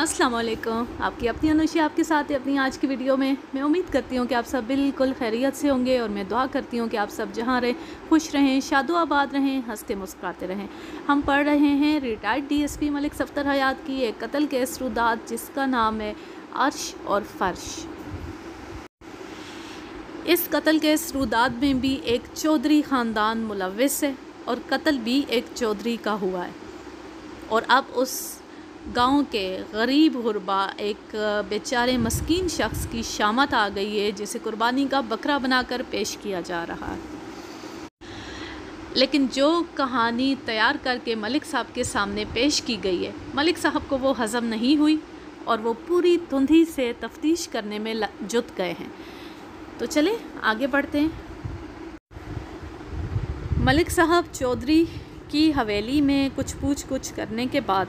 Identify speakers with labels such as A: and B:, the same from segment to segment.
A: अस्सलाम वालेकुम। आपकी अपनी अनुषा आपके साथ है अपनी आज की वीडियो में। मैं उम्मीद करती हूँ कि आप सब बिल्कुल खैरियत से होंगे और मैं दुआ करती हूँ कि आप सब जहाँ रहें खुश रहें, शादो आबाद रहें, हंसते मुस्कुराते रहें। हम पढ़ रहे हैं रिटायर्ड डीएसपी मलिक सफ़दर हयात की एक कत्ल केस रुदात जिसका नाम है अर्श और फर्श। इस कत्ल केस रुदात में भी एक चौधरी ख़ानदान मुलव्विस है और कत्ल भी एक चौधरी का हुआ है। और अब उस गांव के गरीब गुरबा एक बेचारे मस्कीन शख्स की शामत आ गई है जिसे कुर्बानी का बकरा बनाकर पेश किया जा रहा है। लेकिन जो कहानी तैयार करके मलिक साहब के सामने पेश की गई है, मलिक साहब को वो हज़म नहीं हुई और वो पूरी धुंधी से तफ्तीश करने में जुट गए हैं। तो चले आगे बढ़ते हैं। मलिक साहब चौधरी की हवेली में कुछ पूछ करने के बाद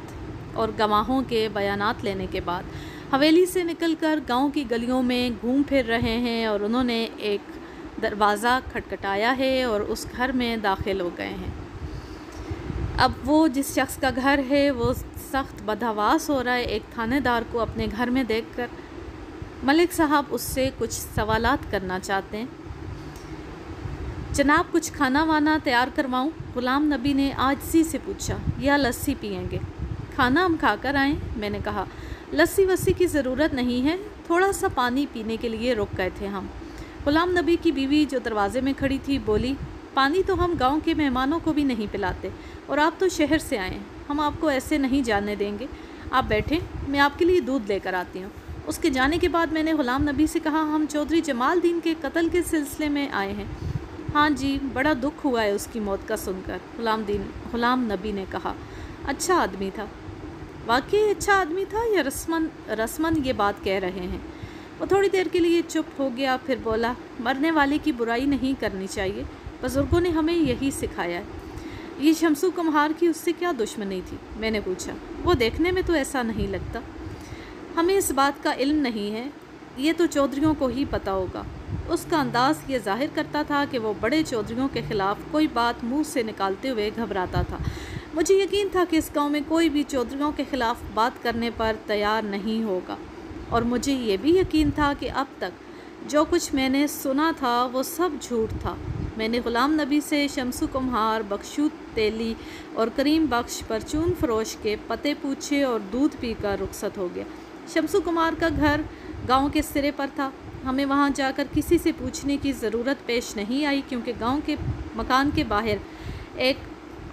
A: और गवाहों के बयानात लेने के बाद हवेली से निकलकर गांव की गलियों में घूम फिर रहे हैं और उन्होंने एक दरवाज़ा खटखटाया है और उस घर में दाखिल हो गए हैं। अब वो जिस शख्स का घर है वो सख्त बदहवास हो रहा है एक थानेदार को अपने घर में देखकर। मलिक साहब उससे कुछ सवालात करना चाहते हैं। जनाब, कुछ खाना वाना तैयार करवाऊं? गुलाम नबी ने आजिज़ी से पूछा। या लस्सी पियेंगे? खाना हम खाकर आएँ, मैंने कहा। लस्सी वस्सी की ज़रूरत नहीं है, थोड़ा सा पानी पीने के लिए रुक गए थे हम। गुलाम नबी की बीवी जो दरवाज़े में खड़ी थी बोली, पानी तो हम गांव के मेहमानों को भी नहीं पिलाते और आप तो शहर से आए हैं, हम आपको ऐसे नहीं जाने देंगे। आप बैठें, मैं आपके लिए दूध लेकर आती हूँ। उसके जाने के बाद मैंने गुलाम नबी से कहा, हम चौधरी जमालदीन के कत्ल के सिलसिले में आए हैं। हाँ जी, बड़ा दुख हुआ है उसकी मौत का सुनकर, गुलाम नबी ने कहा। अच्छा आदमी था? वाकई अच्छा आदमी था या रस्मन ये बात कह रहे हैं? वो थोड़ी देर के लिए चुप हो गया, फिर बोला, मरने वाले की बुराई नहीं करनी चाहिए, बुज़ुर्गों ने हमें यही सिखाया है। ये शमसू कुम्हार की उससे क्या दुश्मनी थी? मैंने पूछा। वो देखने में तो ऐसा नहीं लगता। हमें इस बात का इल्म नहीं है, ये तो चौधरियों को ही पता होगा। उसका अंदाज़ ये जाहिर करता था कि वो बड़े चौधरियों के ख़िलाफ़ कोई बात मुंह से निकालते हुए घबराता था। मुझे यकीन था कि इस गांव में कोई भी चौधरियों के ख़िलाफ़ बात करने पर तैयार नहीं होगा और मुझे ये भी यकीन था कि अब तक जो कुछ मैंने सुना था वो सब झूठ था। मैंने गुलाम नबी से शमसू कुम्हार, बख्शू तेली और करीम बख्श परचून फरोश के पते पूछे और दूध पीकर रुखसत हो गया। शमसू कुम्हार का घर गांव के सिरे पर था। हमें वहां जाकर किसी से पूछने की ज़रूरत पेश नहीं आई क्योंकि गांव के मकान के बाहर एक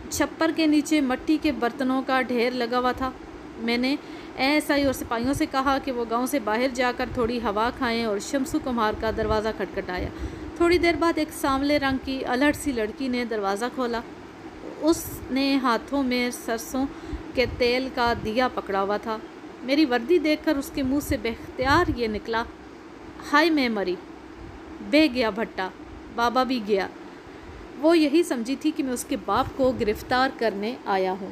A: छप्पर के नीचे मिट्टी के बर्तनों का ढेर लगा हुआ था। मैंने एएसआई और सिपाहियों से कहा कि वो गांव से बाहर जाकर थोड़ी हवा खाएं और शमसू कुम्हार का दरवाज़ा खटखटाया। थोड़ी देर बाद एक सांवले रंग की अलहड़ सी लड़की ने दरवाज़ा खोला। उसने हाथों में सरसों के तेल का दिया पकड़ा हुआ था। मेरी वर्दी देखकर उसके मुंह से बेख्तियार ये निकला, हाय मैं मरी, बह गया भट्टा, बाबा भी गया। वो यही समझी थी कि मैं उसके बाप को गिरफ्तार करने आया हूँ।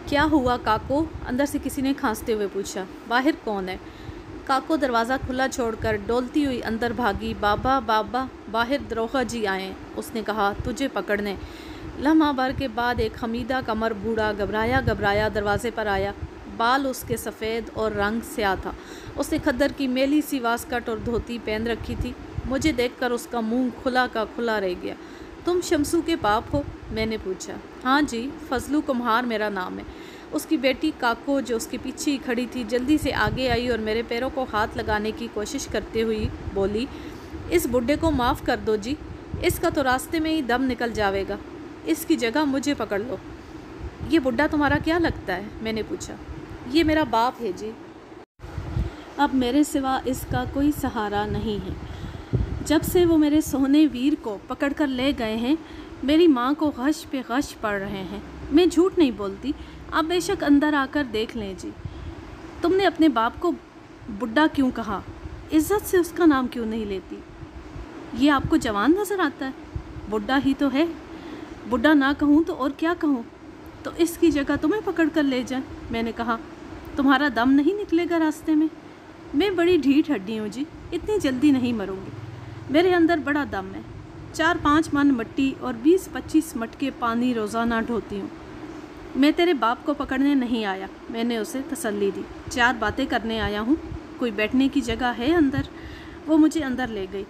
A: क्या हुआ काको? अंदर से किसी ने खांसते हुए पूछा। बाहर कौन है? काको दरवाज़ा खुला छोड़कर डोलती हुई अंदर भागी। बाबा बाबा, बाहर दरोगा जी आए, उसने कहा, तुझे पकड़ने। लम्हा भर के बाद एक हमीदा कमर बूढ़ा घबराया दरवाजे पर आया। बाल उसके सफ़ेद और रंग स्याह था। उसने खद्दर की मेली सी वास्कट और धोती पहन रखी थी। मुझे देखकर उसका मुंह खुला का खुला रह गया। तुम शमसू के बाप हो? मैंने पूछा। हाँ जी, फजलू कुम्हार मेरा नाम है। उसकी बेटी काको जो उसके पीछे ही खड़ी थी जल्दी से आगे आई और मेरे पैरों को हाथ लगाने की कोशिश करते हुई बोली, इस बुड्ढे को माफ़ कर दो जी, इसका तो रास्ते में ही दम निकल जाएगा, इसकी जगह मुझे पकड़ लो। ये बुड्ढा तुम्हारा क्या लगता है? मैंने पूछा। ये मेरा बाप है जी, अब मेरे सिवा इसका कोई सहारा नहीं है। जब से वो मेरे सोने वीर को पकड़कर ले गए हैं मेरी माँ को गश पे गश पड़ रहे हैं। मैं झूठ नहीं बोलती, आप बेशक अंदर आकर देख लें जी। तुमने अपने बाप को बुड्ढा क्यों कहा? इज़्ज़त से उसका नाम क्यों नहीं लेती? ये आपको जवान नज़र आता है? बुड्ढा ही तो है। बुड्ढा ना कहूँ तो और क्या कहूँ? तो इसकी जगह तुम्हें पकड़ कर ले जाए, मैंने कहा। तुम्हारा दम नहीं निकलेगा रास्ते में? मैं बड़ी ढीठ हड्डी हूँ जी, इतनी जल्दी नहीं मरूँगी। मेरे अंदर बड़ा दम है। 4-5 मन मिट्टी और 20-25 मटके पानी रोज़ाना ढोती हूँ। मैं तेरे बाप को पकड़ने नहीं आया, मैंने उसे तसल्ली दी। 4 बातें करने आया हूँ, कोई बैठने की जगह है अंदर? वो मुझे अंदर ले गई।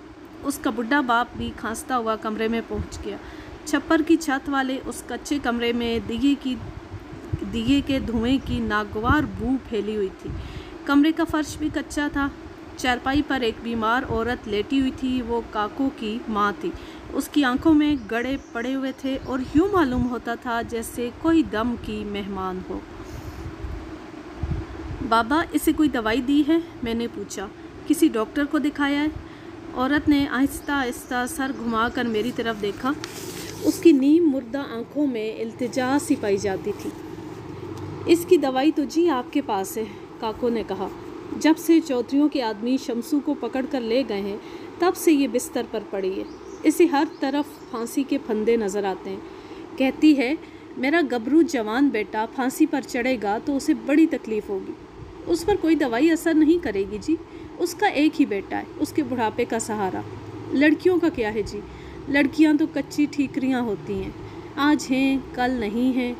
A: उसका बुढ़ा बाप भी खांसता हुआ कमरे में पहुँच गया। छप्पर की छत वाले उस कच्चे कमरे में दिए के धुएं की नागवार बू फैली हुई थी। कमरे का फर्श भी कच्चा था। चारपाई पर एक बीमार औरत लेटी हुई थी। वो काको की माँ थी। उसकी आंखों में गड़े पड़े हुए थे और यूँ मालूम होता था जैसे कोई दम की मेहमान हो। बाबा, इसे कोई दवाई दी है? मैंने पूछा। किसी डॉक्टर को दिखाया है? औरत ने आहिस्ता आहिस्ता सर घुमाकर मेरी तरफ देखा। उसकी नीम मुर्दा आंखों में इल्तिजा सी पाई जाती थी। इसकी दवाई तो जी आपके पास है, काको ने कहा। जब से चौधरियों के आदमी शमसू को पकड़ कर ले गए हैं तब से ये बिस्तर पर पड़ी है। इसे हर तरफ फांसी के फंदे नज़र आते हैं। कहती है मेरा गबरू जवान बेटा फांसी पर चढ़ेगा तो उसे बड़ी तकलीफ़ होगी। उस पर कोई दवाई असर नहीं करेगी जी। उसका एक ही बेटा है, उसके बुढ़ापे का सहारा। लड़कियों का क्या है जी? लड़कियां तो कच्ची ठीकरियां होती हैं, आज हैं कल नहीं हैं।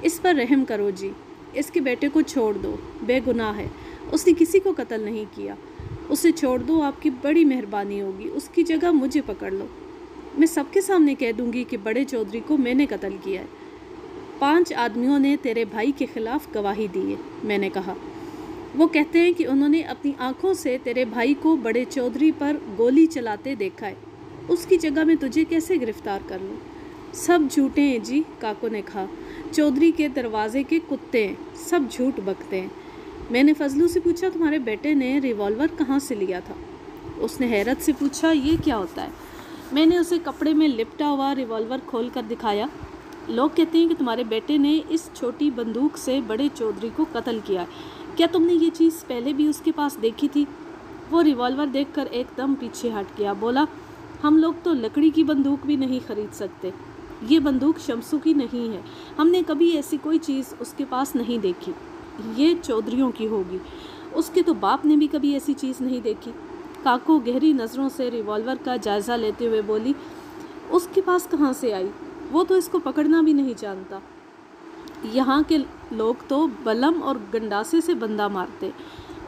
A: इस पर रहम करो जी। इसके बेटे को छोड़ दो, बेगुनाह है, उसने किसी को कत्ल नहीं किया। उसे छोड़ दो, आपकी बड़ी मेहरबानी होगी। उसकी जगह मुझे पकड़ लो, मैं सबके सामने कह दूंगी कि बड़े चौधरी को मैंने कत्ल किया है। 5 आदमियों ने तेरे भाई के खिलाफ गवाही दी है, मैंने कहा। वो कहते हैं कि उन्होंने अपनी आंखों से तेरे भाई को बड़े चौधरी पर गोली चलाते देखा है। उसकी जगह मैं तुझे कैसे गिरफ्तार कर लूँ? सब झूठे हैं जी, काको ने कहा। चौधरी के दरवाजे के कुत्ते हैं, सब झूठ बकते हैं। मैंने फजलू से पूछा, तुम्हारे बेटे ने रिवॉल्वर कहाँ से लिया था? उसने हैरत से पूछा, ये क्या होता है? मैंने उसे कपड़े में लिपटा हुआ रिवॉल्वर खोल कर दिखाया। लोग कहते हैं कि तुम्हारे बेटे ने इस छोटी बंदूक से बड़े चौधरी को कत्ल किया है। क्या तुमने ये चीज़ पहले भी उसके पास देखी थी? वो रिवॉल्वर देखकर एकदम पीछे हट गया। बोला, हम लोग तो लकड़ी की बंदूक भी नहीं खरीद सकते। ये बंदूक शमसू की नहीं है, हमने कभी ऐसी कोई चीज़ उसके पास नहीं देखी। ये चौधरियों की होगी। उसके तो बाप ने भी कभी ऐसी चीज़ नहीं देखी। काको गहरी नज़रों से रिवॉल्वर का जायज़ा लेते हुए बोली, उसके पास कहाँ से आई? वो तो इसको पकड़ना भी नहीं जानता। यहाँ के लोग तो बलम और गंडासे से बंदा मारते,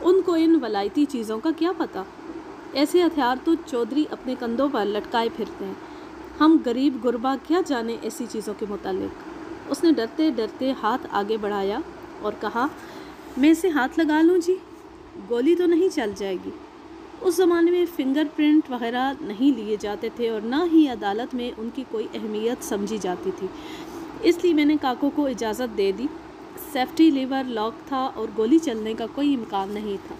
A: उनको इन वलायती चीज़ों का क्या पता। ऐसे हथियार तो चौधरी अपने कंधों पर लटकाए फिरते हैं। हम गरीब गुरबा क्या जाने ऐसी चीज़ों के मुतालिक। उसने डरते डरते हाथ आगे बढ़ाया और कहा, मैं इसे हाथ लगा लूँ जी? गोली तो नहीं चल जाएगी। उस ज़माने में फिंगरप्रिंट वगैरह नहीं लिए जाते थे और ना ही अदालत में उनकी कोई अहमियत समझी जाती थी, इसलिए मैंने काको को इजाज़त दे दी। सेफ्टी लीवर लॉक था और गोली चलने का कोई इम्कान नहीं था।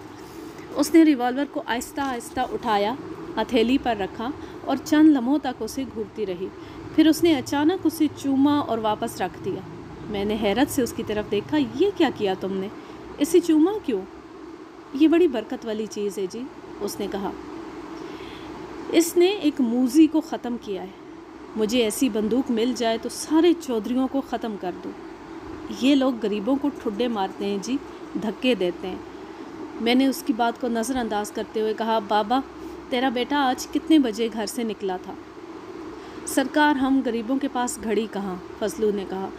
A: उसने रिवॉल्वर को आहिस्ता आहिस्ता उठाया, हथेली पर रखा और चंद लम्हों तक उसे घूरती रही। फिर उसने अचानक उसे चूमा और वापस रख दिया। मैंने हैरत से उसकी तरफ देखा। ये क्या किया तुमने? इसे चूमा क्यों? ये बड़ी बरकत वाली चीज़ है जी, उसने कहा। इसने एक मूजी को ख़त्म किया है। मुझे ऐसी बंदूक मिल जाए तो सारे चौधरियों को ख़त्म कर दूँ। ये लोग गरीबों को ठुड्डे मारते हैं जी, धक्के देते हैं। मैंने उसकी बात को नज़रअंदाज करते हुए कहा, बाबा, तेरा बेटा आज कितने बजे घर से निकला था? सरकार, हम गरीबों के पास घड़ी कहाँ, फजलू ने कहा।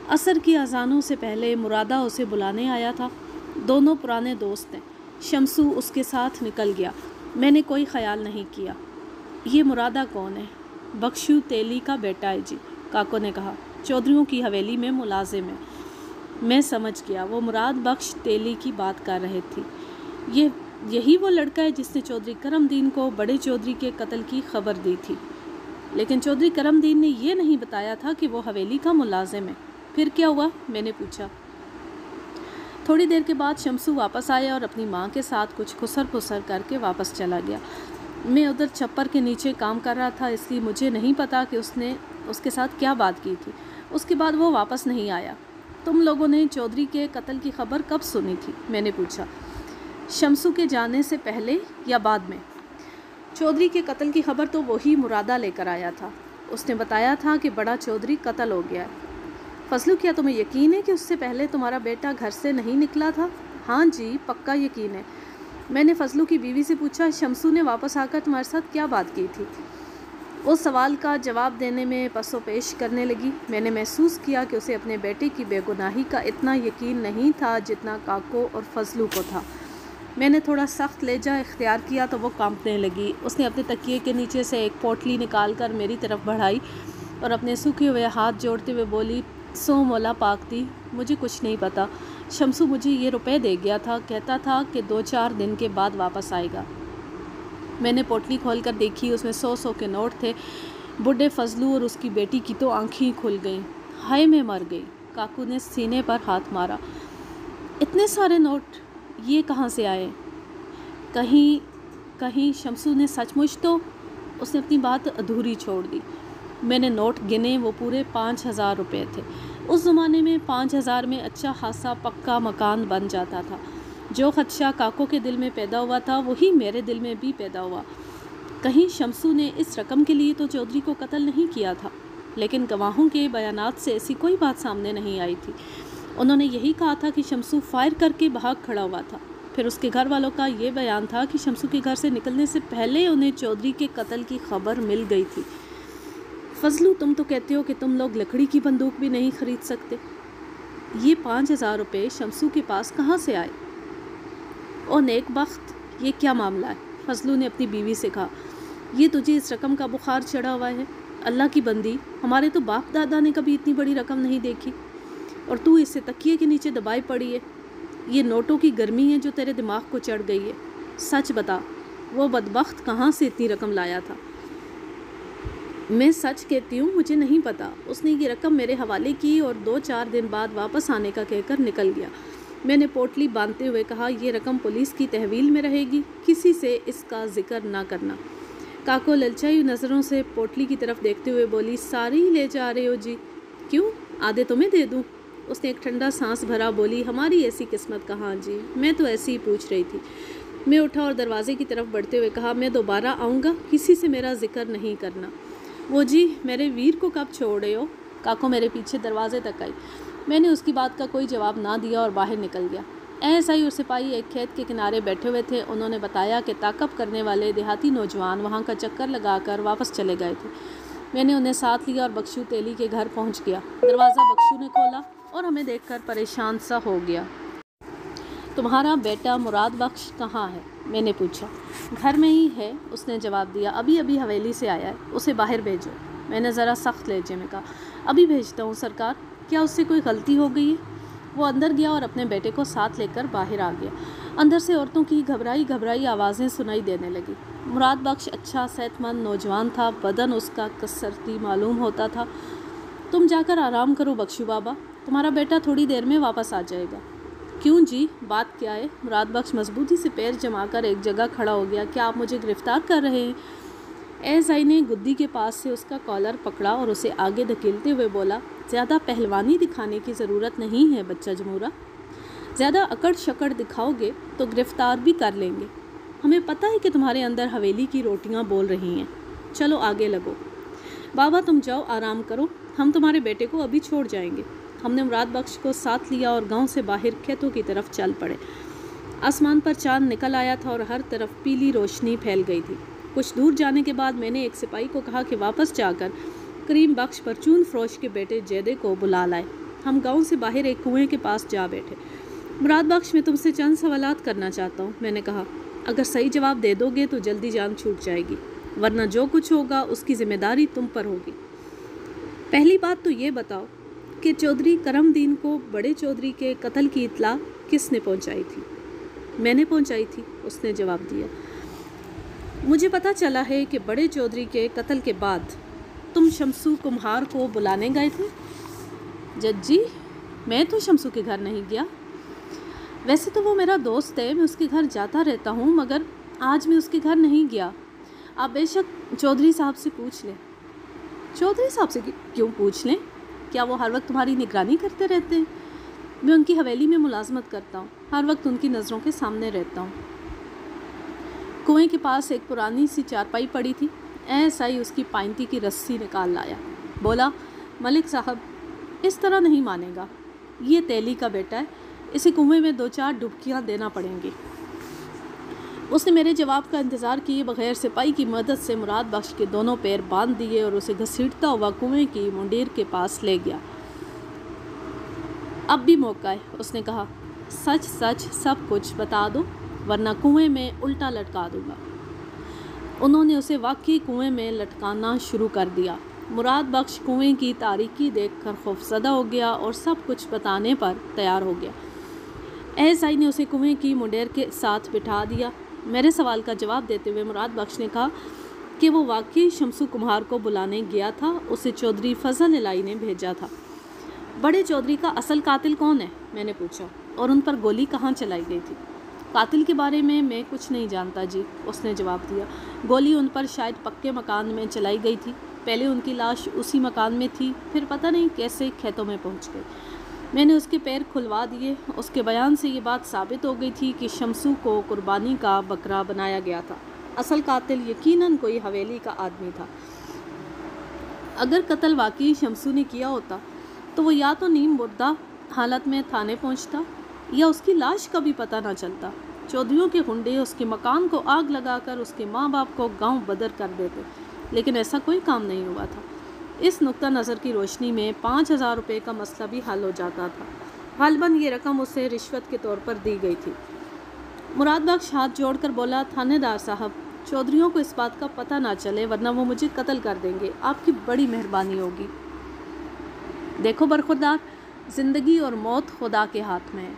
A: असर की अजानों से पहले मुरादा उसे बुलाने आया था। दोनों पुराने दोस्त हैं। शमसू उसके साथ निकल गया। मैंने कोई ख्याल नहीं किया। ये मुरादा कौन है? बख्शू तेली का बेटा है जी, काको ने कहा। चौधरियों की हवेली में मुलाजिम है। मैं समझ गया, वो मुराद बख्श तेली की बात कर रहे थी। यही वो लड़का है जिसने चौधरी करमदीन को बड़े चौधरी के कत्ल की खबर दी थी। लेकिन चौधरी करमदीन ने यह नहीं बताया था कि वो हवेली का मुलाजिम है। फिर क्या हुआ? मैंने पूछा। थोड़ी देर के बाद शमसू वापस आया और अपनी माँ के साथ कुछ खुसर पुसर करके वापस चला गया। मैं उधर छप्पर के नीचे काम कर रहा था, इसलिए मुझे नहीं पता कि उसने उसके साथ क्या बात की थी। उसके बाद वो वापस नहीं आया। तुम लोगों ने चौधरी के कत्ल की खबर कब सुनी थी? मैंने पूछा। शमसू के जाने से पहले या बाद में? चौधरी के कत्ल की खबर तो वही मुरादा लेकर आया था। उसने बताया था कि बड़ा चौधरी कत्ल हो गया है। फजलू, क्या तुम्हें यकीन है कि उससे पहले तुम्हारा बेटा घर से नहीं निकला था? हाँ जी, पक्का यकीन है। मैंने फजलू की बीवी से पूछा, शमसू ने वापस आकर तुम्हारे साथ क्या बात की थी? اس سوال کا جواب دینے میں پس و پیش کرنے لگی۔ میں نے محسوس کیا کہ اسے اپنے بیٹے کی بے گناہی کا اتنا یقین نہیں تھا جتنا کاکو اور فضلو کو تھا۔ میں نے تھوڑا سخت لہجہ اختیار کیا تو وہ کانپنے لگی۔ اس نے اپنے تکیے کے نیچے سے ایک پوٹلی نکال کر میری طرف بڑھائی اور اپنے سوکھے ہوئے ہاتھ جوڑتے ہوئے بولی، سو مولا پاک دی، مجھے کچھ نہیں پتا، شمسو مجھے یہ روپے دے گیا تھا، کہتا تھا کہ 2-4 دن کے بعد واپس آئے گا۔ میں نے پوٹلی کھول کر دیکھی، اس میں 100 کے نوٹ تھے۔ بڈھے فضلو اور اس کی بیٹی کی تو آنکھیں کھل گئیں۔ ہائے میں مر گئی۔ کاکو نے سینے پر ہاتھ مارا۔ اتنے سارے نوٹ یہ کہاں سے آئے؟ کہیں شمسو نے سچ مچ تو؟ اس نے اپنی بات ادھوری چھوڑ دی۔ میں نے نوٹ گنے، وہ پورے 5000 روپے تھے۔ اس زمانے میں 5000 میں اچھا خاصا پکا مکان بن جاتا تھا۔ جو خدشہ کاکو کے دل میں پیدا ہوا تھا وہی میرے دل میں بھی پیدا ہوا۔ کہیں شمسو نے اس رقم کے لیے تو چودھری کو قتل نہیں کیا تھا، لیکن گواہوں کے بیانات سے ایسی کوئی بات سامنے نہیں آئی تھی۔ انہوں نے یہی کہا تھا کہ شمسو فائر کر کے بھاگ کھڑا ہوا تھا۔ پھر اس کے گھر والوں کا یہ بیان تھا کہ شمسو کے گھر سے نکلنے سے پہلے انہیں چودھری کے قتل کی خبر مل گئی تھی۔ فضلو، تم تو کہتے ہو کہ تم لوگ لکڑی کی بندوق بھی نہیں خرید سکتے۔ یہ 5000 روپے شمسو کے پاس کہاں سے آئے؟ او نیک بخت، یہ کیا معاملہ ہے؟ فضلو نے اپنی بیوی سے کہا، یہ تجھے اس رقم کا بخار چڑھا ہوا ہے؟ اللہ کی بندی، ہمارے تو باپ دادا نے کبھی اتنی بڑی رقم نہیں دیکھی، اور تو اسے تکیے کے نیچے دبائی پڑی ہے۔ یہ نوٹوں کی گرمی ہے جو تیرے دماغ کو چڑھ گئی ہے۔ سچ بتا، وہ بدبخت کہاں سے اتنی رقم لایا تھا؟ میں سچ کہتی ہوں، مجھے نہیں پتا۔ اس نے یہ رقم میرے حوالے کی اور 2-4 دن بعد واپس آنے کا کہہ کر نکل گیا۔ میں نے پوٹلی باندھتے ہوئے کہا، یہ رقم پولیس کی تحویل میں رہے گی، کسی سے اس کا ذکر نہ کرنا۔ کاکو للچائی نظروں سے پوٹلی کی طرف دیکھتے ہوئے بولی، ساری ہی لے جا رہے ہو جی؟ کیوں، آدھے تمہیں دے دوں؟ اس نے ایک ٹھنڈا سانس بھرا، بولی، ہماری ایسی قسمت کہاں جی، میں تو ایسی ہی پوچھ رہی تھی۔ میں اٹھا اور دروازے کی طرف بڑھتے ہوئے کہا، میں دوبارہ آؤں گا، کسی سے میرا ذکر نہیں کرنا۔ وہ جی، میرے ویر کو کب چھوڑ رہے ہو؟ کاکو میرے پیچھے دروازے تک آئی۔ میں نے اس کی بات کا کوئی جواب نہ دیا اور باہر نکل گیا۔ ایسائی اور سپاہی ایک کھیت کے کنارے بیٹھے ہوئے تھے۔ انہوں نے بتایا کہ تعاقب کرنے والے دیہاتی نوجوان وہاں کا چکر لگا کر واپس چلے گئے تھے۔ میں نے انہیں ساتھ لیا اور بخشو تیلی کے گھر پہنچ گیا۔ دروازہ بخشو نے کھولا اور ہمیں دیکھ کر پریشان سا ہو گیا۔ تمہارا بیٹا مراد بخش کہاں ہے؟ میں نے پوچھا۔ گھر میں ہی ہے، اس نے جواب دیا، ابھی حویلی سے آیا ہے، اسے باہر بھیجو۔ میں نے ذرا سخت لہجے میں کہا، ابھی بھیجتا ہوں سرکار، کیا اس سے کوئی غلطی ہو گئی ہے؟ وہ اندر گیا اور اپنے بیٹے کو ساتھ لے کر باہر آ گیا۔ اندر سے عورتوں کی گھبرائی آوازیں سنائی دینے لگی۔ مراد بخش اچھا صحت مند نوجوان تھا، بدن اس کا کثرتی معلوم ہوتا تھا۔ تم جا کر آرام کرو بخشو بابا، تمہارا بیٹا تھوڑی دیر میں واپس آ جائے گا۔ کیوں جی، بات کیا ہے؟ مراد بخش مضبوطی سے پیر جما کر ایک جگہ کھڑا ہو گیا۔ کیا آپ مجھے گرفتار کر رہے ہیں؟ ایسائی نے گدی کے پاس سے اس کا کالر پکڑا اور اسے آگے دھکیلتے ہوئے بولا، زیادہ پہلوانی دکھانے کی ضرورت نہیں ہے بچہ جمورا، زیادہ اکڑ شکڑ دکھاؤ گے تو گرفتار بھی کر لیں گے۔ ہمیں پتہ ہے کہ تمہارے اندر حویلی کی روٹیاں بول رہی ہیں، چلو آگے لگو۔ بابا تم جاؤ آرام کرو، ہم تمہارے بیٹے کو ابھی چھوڑ جائیں گے۔ ہم نے مراد بخش کو ساتھ لیا اور گاؤں سے باہر کھیتوں کی طرف چل پڑے۔ آسمان پر چاند نکل آیا تھا اور ہر طرف پیلی روشنی پھیل گئی تھی۔ کچھ دور جانے کے بعد میں نے ایک سپاہی کو کہا کہ واپس جا کر کریم بخش پرچون فروش کے بیٹے جیدے کو بلا لائے۔ ہم گاؤں سے باہر ایک کنویں کے پاس جا بیٹھے۔ مراد بخش، میں تم سے چند سوالات کرنا چاہتا ہوں، میں نے کہا، اگر صحیح جواب دے دو گے تو جلدی جان چھوٹ جائے گی، ورنہ جو کچھ ہوگا اس کی ذمہ داری تم پر ہوگی۔ پہلی بات تو یہ بتاؤ کہ چودھری کرم دین کو بڑے چودھری کے قتل کی اطلاع کس نے پہنچائی تھی؟ میں نے پہنچائی تھی، اس نے جواب دیا۔ مجھے پتہ چلا ہے کہ بڑے چودھری کے قتل کے بعد تم شمسو کمہار کو بلانے گئے تھے۔ جج جی، میں تو شمسو کے گھر نہیں گیا، ویسے تو وہ میرا دوست ہے، میں اس کے گھر جاتا رہتا ہوں، مگر آج میں اس کے گھر نہیں گیا۔ آپ بے شک چودھری صاحب سے پوچھ لیں۔ چودھری صاحب سے کیوں پوچھ لیں؟ کیا وہ ہر وقت تمہاری نگرانی کرتے رہتے ہیں؟ میں ان کی حویلی میں ملازمت کرتا ہوں، ہر وقت ان کی نظروں کے سامنے رہتا ہوں۔ کنویں کے پاس ایک پرانی سی چارپائی پڑی تھی۔ ایسائی اس کی پائنتی کی رسی نکال لایا، بولا، ملک صاحب اس طرح نہیں مانے گا، یہ تیلی کا بیٹا ہے، اسے کنویں میں 2-4 ڈبکیاں دینا پڑیں گی۔ اس نے میرے جواب کا انتظار کیے بغیر سپاہی کی مدد سے مراد بخش کے دونوں پیر باندھ دیے اور اسے گھسیٹتا ہوا کنویں کی منڈیر کے پاس لے گیا۔ اب بھی موقع ہے، اس نے کہا، سچ سچ سب کچھ بتا دو ورنہ کنویں میں الٹا لٹکا دوں گا۔ انہوں نے اسے واقعی کنویں میں لٹکانا شروع کر دیا۔ مراد بخش کنویں کی تاریکی دیکھ کر خوفزدہ ہو گیا اور سب کچھ بتانے پر تیار ہو گیا۔ احسائی نے اسے کنویں کی منڈیر کے ساتھ بٹھا دیا۔ میرے سوال کا جواب دیتے ہوئے مراد بخش نے کہا کہ وہ واقعی شمسو کمہار کو بلانے گیا تھا، اسے چودھری فضل الہی نے بھیجا تھا۔ بڑے چودھری کا اصل قاتل کون ہے؟ میں نے پوچھا، اور ان پر گولی کہاں چلائی گئی تھی؟ قاتل کے بارے میں کچھ نہیں جانتا جی، اس نے جواب دیا۔ گولی ان پر شاید پکے مکان میں چلائی گئی تھی، پہلے ان کی لاش اسی مکان میں تھی، پھر پتہ نہیں کیسے کھیتوں میں پہنچ گئی۔ میں نے اس کے پیر کھلوا دیے۔ اس کے بیان سے یہ بات ثابت ہو گئی تھی کہ شمسو کو قربانی کا بکرا بنایا گیا تھا۔ اصل قاتل یقیناً کوئی حویلی کا آدمی تھا۔ اگر قتل واقعی شمسو نے کیا ہوتا تو وہ یا تو نیم مردہ حالت میں تھانے پہنچتا یا اس کی لاش کا بھی پتہ نہ چلتا۔ چودھریوں کے گنڈے اس کے مکان کو آگ لگا کر اس کے ماں باپ کو گاؤں بدر کر دیتے، لیکن ایسا کوئی کام نہیں ہوا تھا۔ اس نقطہ نظر کی روشنی میں 5,000 روپے کا مسئلہ بھی حل ہو جاتا تھا۔ غالباً یہ رقم اسے رشوت کے طور پر دی گئی تھی۔ مراد بخش ہاتھ جوڑ کر بولا، تھانے دار صاحب، چودھریوں کو اس بات کا پتہ نہ چلے ورنہ وہ مجھے قتل کر دیں گے، آپ کی بڑی مہربانی ہوگی۔ دیکھو برخوردار، زندگی اور موت خدا کے ہاتھ میں ہے۔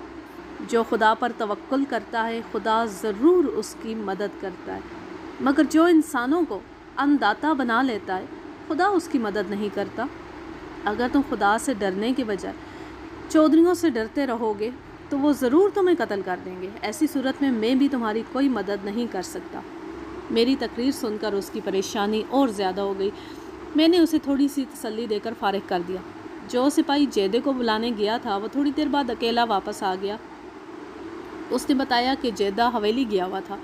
A: جو خدا پر توکل کرتا ہے خدا ضرور اس کی مدد کرتا ہے، مگر جو انسانوں کو انداتا بنا لیتا ہے خدا اس کی مدد نہیں کرتا۔ اگر تم خدا سے ڈرنے کے بجائے چودھریوں سے ڈرتے رہو گے تو وہ ضرور تمہیں قتل کر دیں گے۔ ایسی صورت میں بھی تمہاری کوئی مدد نہیں کر سکتا۔ میری تقریر سن کر اس کی پریشانی اور زیادہ ہو گئی۔ میں نے اسے تھوڑی سی تسلی دے کر فارغ کر دیا۔ جو سپاہی جیدے کو بلانے گیا تھا وہ تھوڑی دیر بعد اکیلا واپس آ گیا۔ اس نے بتایا کہ جیدہ حویلی گیا ہوا تھا۔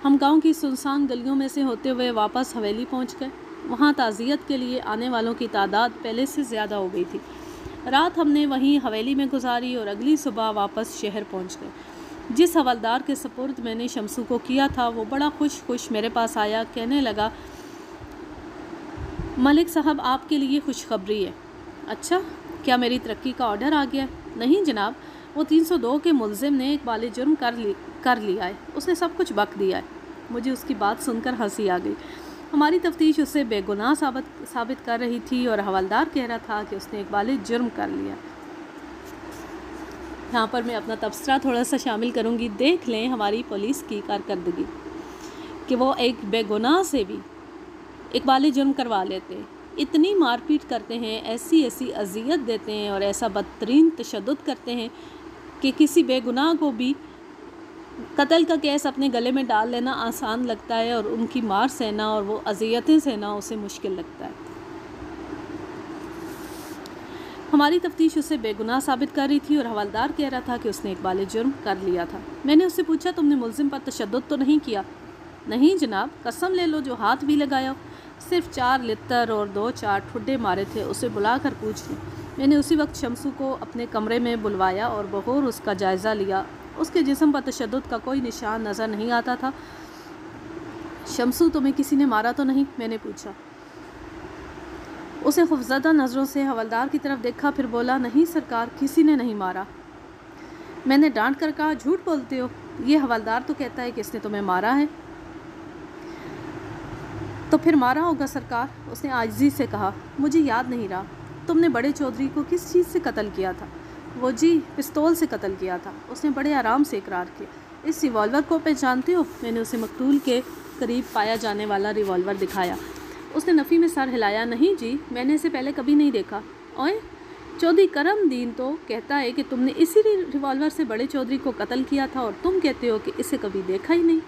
A: ہم گاؤں کی سنسان گلیوں میں سے ہوتے ہوئے واپس حویلی پہنچ گئے۔ وہاں تعزیت کے لیے آنے والوں کی تعداد پہلے سے زیادہ ہو گئی تھی۔ رات ہم نے وہیں حویلی میں گزاری اور اگلی صبح واپس شہر پہنچ گئے۔ جس حوالدار کے سپرد میں نے شمسو کو کیا تھا وہ بڑا خوش میرے پاس آیا، کہنے لگا، ملک صاحب آپ کے لیے خوشخبری ہے۔ اچھا، کیا میری ترقی کا آرڈر آ گیا؟ نہیں جناب، وہ 302 کے ملزم نے اقبال جرم کر لیا ہے، اس نے سب کچھ بک دیا ہے۔ مجھے اس کی بات سن کر ہنسی آ گئی۔ ہماری تفتیش اسے بے گناہ ثابت کر رہی تھی اور حوالدار کہہ رہا تھا کہ اس نے اقبال جرم کر لیا۔ یہاں پر میں اپنا تبصرہ تھوڑا سا شامل کروں گی۔ دیکھ لیں ہماری پولیس کی کارکردگی کہ وہ ایک بے گناہ سے بھی اقبال جرم کروا لیتے ہیں، اتنی مار پیٹ کرتے ہیں، ایسی اذیت دیتے ہیں اور ایسا بدترین تشدد کرتے ہیں کہ کسی بے گناہ کو بھی قتل کا کیس اپنے گلے میں ڈال لینا آسان لگتا ہے اور ان کی مار سہنا اور وہ اذیتیں سہنا اسے مشکل لگتا ہے۔ ہماری تفتیش اسے بے گناہ ثابت کر رہی تھی اور حوالدار کہہ رہا تھا کہ اس نے اقبال جرم کر لیا تھا۔ میں نے اس سے پوچھا، تم نے ملزم پر تشدد تو نہیں کیا؟ نہیں جناب، قسم لے لو جو ہاتھ بھی لگایا ہو، صرف 4 لتر اور 2-4 ٹھڈے مارے تھے، اسے بلا کر پوچھ لیں۔ میں نے اسی وقت شمسو کو اپنے کمرے میں بلوایا اور بغور اس کا جائزہ لیا۔ اس کے جسم پر تشدد کا کوئی نشان نظر نہیں آتا تھا۔ شمسو، تمہیں کسی نے مارا تو نہیں؟ میں نے پوچھا۔ اسے خوفزدہ نظروں سے حوالدار کی طرف دیکھا، پھر بولا، نہیں سرکار، کسی نے نہیں مارا۔ میں نے ڈانٹ کر کہا، جھوٹ بولتے ہو، یہ حوالدار تو کہتا ہے کہ اس نے تمہیں مارا ہے۔ تو پھر مارا ہوگا سرکار، اس نے عاجزی سے کہا، مجھے یاد نہیں رہا۔ تم نے بڑے چودھری کو کس چیز سے قتل کیا تھا؟ وہ جی، پستول سے قتل کیا تھا، اس نے بڑے آرام سے اقرار کیا۔ اس ریوالور کو پہچانتے ہو؟ میں نے اسے مقتول کے قریب پایا جانے والا ریوالور دکھایا۔ اس نے نفی میں سر ہلایا، نہیں جی، میں نے اسے پہلے کبھی نہیں دیکھا۔ اوئے، چودھری کرم دین تو کہتا ہے کہ تم نے اسی ریوالور سے بڑے چودھری کو قتل کیا تھا اور تم کہتے ہو کہ اسے کبھی دیکھا ہی نہیں۔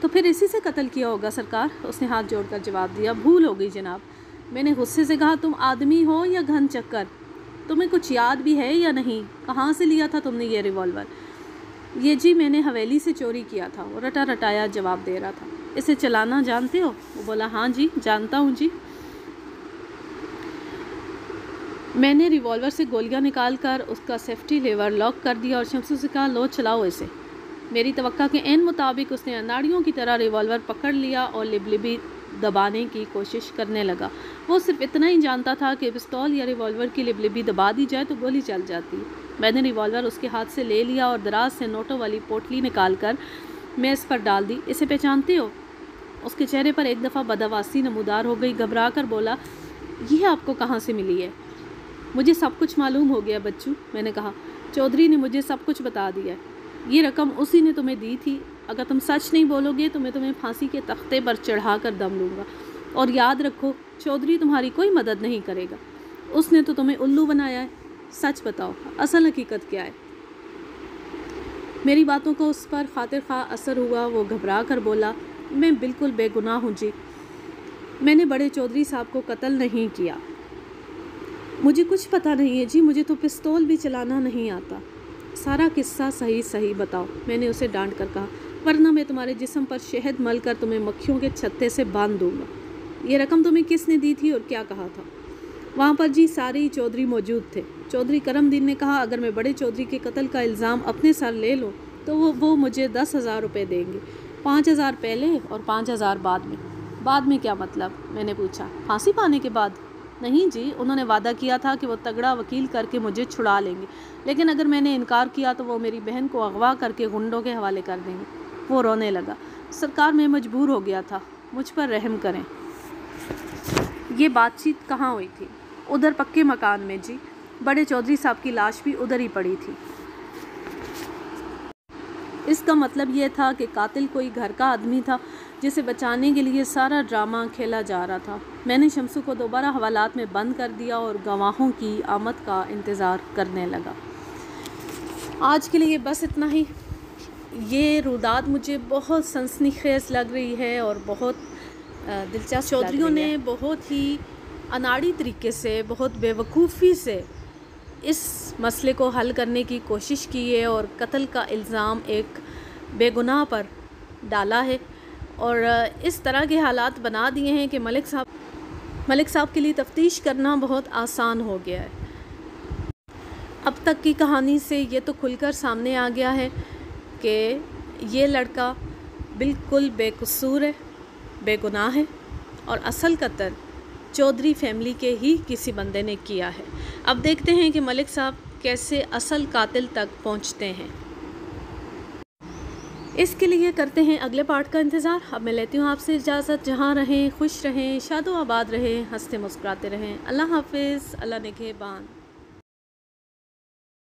A: تو پھر اسی سے قتل کیا ہوگا سرکار، اس نے ہاتھ جوڑ کر جواب دیا۔ بھول ہو گئی جناب۔ میں نے غصے سے کہا، تم آدمی ہو یا گھن چکر؟ تمہیں کچھ یاد بھی ہے یا نہیں؟ کہاں سے لیا تھا تم نے یہ ریوالور؟ یہ جی، میں نے حویلی سے چوری کیا تھا، وہ رٹا رٹایا جواب دے رہا تھا۔ اسے چلانا جانتے ہو؟ وہ بولا، ہاں جی، جانتا ہوں جی۔ میں نے ریوالور سے گولیاں نکال کر اس کا سیفٹی لیور لاک کر دیا اور شمسو سے کہا، لو چلاؤ اسے۔ मेरी तवक्का के ऐन मुताबिक उसने अनाड़ियों की तरह रिवॉल्वर पकड़ लिया और लिबलिबी दबाने की कोशिश करने लगा। वो सिर्फ इतना ही जानता था कि पिस्तौल या रिवॉल्वर की लिबलिबी दबा दी जाए तो गोली चल जाती। मैंने रिवॉल्वर उसके हाथ से ले लिया और दराज से नोटों वाली पोटली निकालकर मेज़ पर डाल दी। इसे पहचानते हो? उसके चेहरे पर एक दफ़ा बदहवासी नमूदार हो गई। घबरा कर बोला, यह आपको कहाँ से मिली है? मुझे सब कुछ मालूम हो गया बच्चू, मैंने कहा। चौधरी ने मुझे सब कुछ बता दिया है। ये रकम उसी ने तुम्हें दी थी। अगर तुम सच नहीं बोलोगे तो मैं तुम्हें फांसी के तख्ते पर चढ़ा कर दम लूँगा। और याद रखो, चौधरी तुम्हारी कोई मदद नहीं करेगा। उसने तो तुम्हें उल्लू बनाया है। सच बताओ, असल हकीकत क्या है? मेरी बातों का उस पर खातिर खा असर हुआ। वो घबरा कर बोला, मैं बिल्कुल बेगुनाह हूँ जी। मैंने बड़े चौधरी साहब को कत्ल नहीं किया। मुझे कुछ पता नहीं है जी, मुझे तो पिस्तौल भी चलाना नहीं आता। सारा किस्सा सही सही बताओ, मैंने उसे डांट कर कहा, वरना मैं तुम्हारे जिस्म पर शहद मल कर तुम्हें मक्खियों के छत्ते से बांध दूंगा। ये रकम तुम्हें किसने दी थी और क्या कहा था? वहाँ पर जी सारे ही चौधरी मौजूद थे। चौधरी करमदीन ने कहा, अगर मैं बड़े चौधरी के कत्ल का इल्ज़ाम अपने सर ले लूँ तो वो मुझे 10,000 रुपये देंगे। 5,000 पहले और 5,000 बाद में। बाद में क्या मतलब? मैंने पूछा। फांसी पाने के बाद? नहीं जी, उन्होंने वादा किया था कि वो तगड़ा वकील करके मुझे छुड़ा लेंगे, लेकिन अगर मैंने इनकार किया तो वो मेरी बहन को अगवा करके गुंडों के हवाले कर देंगे। वो रोने लगा। सरकार, मैं मजबूर हो गया था, मुझ पर रहम करें। ये बातचीत कहाँ हुई थी? उधर पक्के मकान में जी। बड़े चौधरी साहब की लाश भी उधर ही पड़ी थी। इसका मतलब ये था कि कातिल कोई घर का आदमी था जिसे बचाने के लिए सारा ड्रामा खेला जा रहा था। मैंने शमसू को दोबारा हवालात में बंद कर दिया और गवाहों की आमद का इंतज़ार करने लगा। आज के लिए बस इतना ही। ये रुदात मुझे बहुत सनसनीखेज़ लग रही है और बहुत दिलचस्प। चौधरियों ने बहुत ही अनाड़ी तरीके से, बहुत बेवकूफ़ी से इस मसले को हल करने की कोशिश की है और कत्ल का इल्ज़ाम एक बेगुनाह पर डाला है और इस तरह के हालात बना दिए हैं कि मलिक साहब के लिए तफ्तीश करना बहुत आसान हो गया है। अब तक की कहानी से ये तो खुलकर सामने आ गया है कि ये लड़का बिल्कुल बेकसूर है, बेगुनाह है और असल कत्ल चौधरी फैमिली के ही किसी बंदे ने किया है। अब देखते हैं कि मलिक साहब कैसे असल कातिल तक पहुंचते हैं। इसके लिए करते हैं अगले पार्ट का इंतज़ार। अब मैं लेती हूँ आपसे इजाज़त। जहाँ रहें खुश रहें, शादो आबाद रहें, हंसते मुस्कुराते रहें। अल्लाह हाफिज़, अल्लाह निगहबान।